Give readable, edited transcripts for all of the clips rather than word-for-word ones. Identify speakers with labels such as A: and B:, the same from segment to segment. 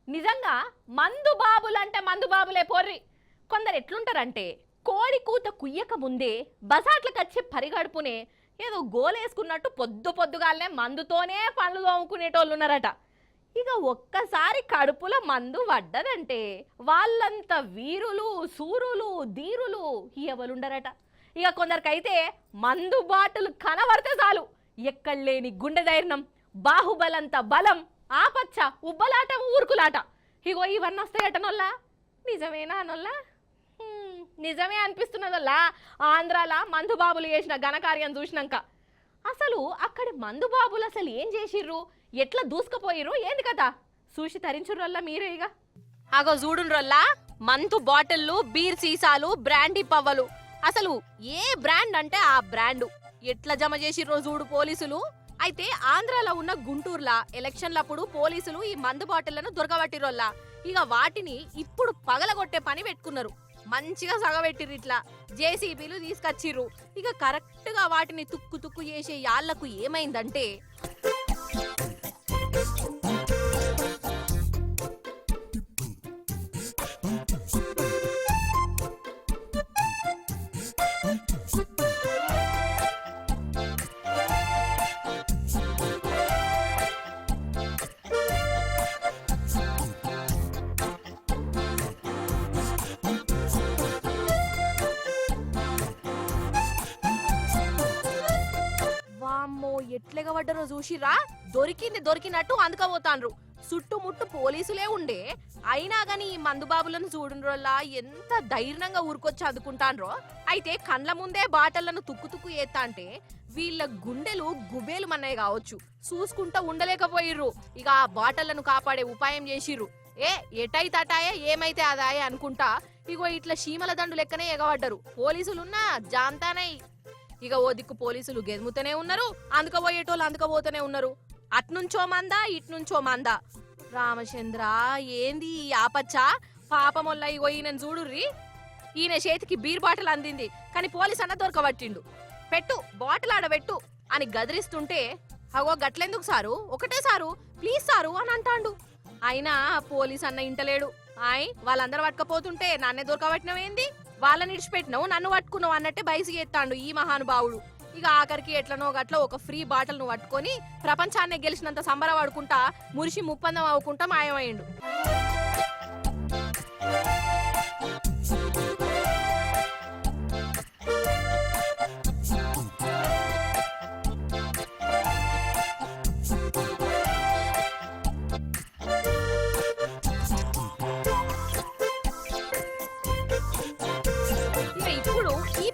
A: నిజంగా మందు బాబులంటే మందు బాబులే పోర్రి. కొందరు ఎట్లుంటారంటే కోడి కూత కుయ్యక ముందే బజాట్లకు వచ్చి పరిగడుపునే ఏదో గోలేసుకున్నట్టు పొద్దుగాలనే మందుతోనే పనులు తోముకునేటోళ్ళు ఉన్నారట. ఇక ఒక్కసారి కడుపులో మందు పడ్డదంటే వాళ్ళంత వీరులు సూరులు ధీరులు ఎవరుండరట. ఇక కొందరికైతే మందు బాటలు కనబడితే చాలు ఎక్కడలేని గుండె ధైర్యం, బాహుబలంత బలం, ఆపచ్చ ఉబ్బలాట ఊరుకులాట. ఇగో ఇవన్నీ వస్తాయటనొల్లా. నిజమేనా అనొల్లా? నిజమే అనిపిస్తున్నదల్లా. ఆంధ్రాల మందుబాబులు చేసిన ఘనకార్యం చూసినాక అసలు అక్కడి మందుబాబులు అసలు ఏం చేసిర్రు, ఎట్లా దూసుకుపోయిర్రు, ఏంది కదా చూసి తరించుర్రల్లా మీరే. ఇక అగో చూడుండ్రల్లా మందు బాటిల్లు, బీర్ సీసాలు, బ్రాండీ పవ్వలు, అసలు ఏ బ్రాండ్ అంటే ఆ బ్రాండు ఎట్లా జమ చేసిర్రో చూడు పోలీసులు. అయితే ఆంధ్రాలో ఉన్న గుంటూరులా ఎలక్షన్లప్పుడు పోలీసులు ఈ మందు బాటిళ్లను దొరకబట్టిరోల్లా. ఇక వాటిని ఇప్పుడు పగలగొట్టే పని పెట్టుకున్నారు. మంచిగా సగబెట్టిర్రు, ఇట్లా జేసీబీలు తీసుకొచ్చిర్రు. ఇక కరెక్ట్ గా వాటిని తుక్కు తుక్కు చేసే యాళ్లకు ఏమైందంటే ఎట్లెగబడ్డరో చూసిరా. దొరికింది దొరికినట్టు అందుకపోతాండ్రు. చుట్టుముట్టు పోలీసులే ఉండే, అయినా గాని ఈ మందుబాబులను చూడుండ్రోల్లా ఎంత ధైర్యంగా ఊరుకొచ్చి అందుకుంటాన్రో. అయితే కండ్ల ముందే బాటలను తుక్కు తుక్కు ఏత్తాంటే వీళ్ళ గుండెలు గుబేలు మన్నాయి కావచ్చు. చూసుకుంటా ఉండలేకపోయిర్రు. ఇక ఆ బాటలను కాపాడే ఉపాయం చేసిర్రు. ఎటైతే అటాయే ఏమైతే అదాయే అనుకుంటా ఇగో ఇట్లా చీమల దండు లెక్కనే ఎగబడ్డరు. పోలీసులున్నా జాంతానై. ఇక ఓ దిక్కు పోలీసులు గెదుముతూనే ఉన్నారు, అందుకపోయేటోళ్ళు అందుకపోతూనే ఉన్నారు. అట్నుంచో మందా ఇట్నుంచో మందా. రామచంద్ర ఏంది ఈ ఆపచ్చా పాపమొల్ల. ఇగో ఈయన చూడుర్రి, ఈయన చేతికి బీర్ బాటిల్ అందింది కానీ పోలీస్ అన్న దొరకబట్టిండు. పెట్టు బాటిల్ ఆడబెట్టు అని గదిరిస్తుంటే అగో గట్లెందుకు సారు, ఒకటే సారు ప్లీజ్ సారు అని అంటాండు. అయినా పోలీస్ అన్న ఇంటలేడు. వాళ్ళందరూ పట్టుకపోతుంటే నన్నే దొరకబట్టినవేంది, వాళ్ళని ఇడిచిపెట్టినావు నన్ను పట్టుకున్నావు అన్నట్టే బయసికి ఎత్తాండు ఈ మహానుభావుడు. ఇక ఆఖరికి ఎట్లనో గట్ల ఒక ఫ్రీ బాటిల్ ను పట్టుకొని ప్రపంచాన్ని గెలిచినంత సంబరపడుకుంటా మురిసి ముప్పందం అవ్వకుంటా మాయమైండు.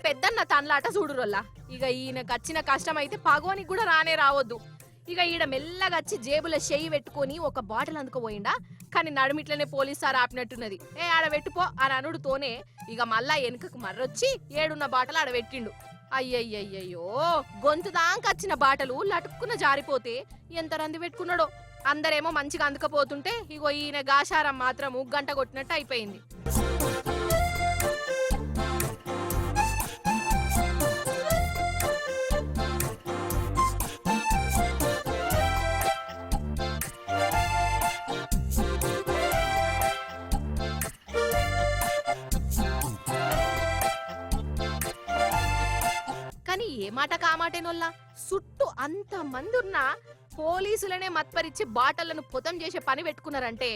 A: పెద్దన్న తనలాట చూడురోల్లా. ఇక ఈయనకు వచ్చిన కష్టం అయితే పగోనికి కూడా రానే రావద్దు. ఇక ఈడ మెల్లగచ్చి జేబుల చెయ్యి పెట్టుకొని ఒక బాటిల్ అందుకుపోయిండా. కానీ నడుమిట్లనే పోలీస్ సార్ ఆపినట్టున్నది. ఆడ పెట్టుపో అని అనుడుతోనే ఇక మళ్ళా వెనుకకు మర్రొచ్చి ఏడున్న బాటలు ఆడ పెట్టిండు. అయ్యయ్యయ్యో గొంతు దాంకచ్చిన బాటలు లటుక్కున జారిపోతే ఎంత రంది పెట్టుకున్నాడో. అందరేమో మంచిగా అందుకపోతుంటే ఇగో ఈయన గాశారం మాత్రము గంట కొట్టినట్టు అయిపోయింది. ఏ మాట కామాటేనోల్లా చుట్టూ అంత మందున్నా పోలీసులనే మత్పరిచి బాటళ్లను పొతం చేసే పని పెట్టుకున్నారంటే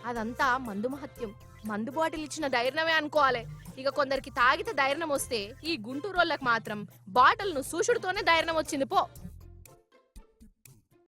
A: అదంతా మందు మహత్యం. మందు బాటిల్ ఇచ్చిన ధైర్యమే అనుకోవాలి. ఇక కొందరికి తాగితే ధైర్యం వస్తే ఈ గుంటూరోళ్ళకి మాత్రం బాటల్ను సూషుడుతోనే ధైర్యం వచ్చింది పో.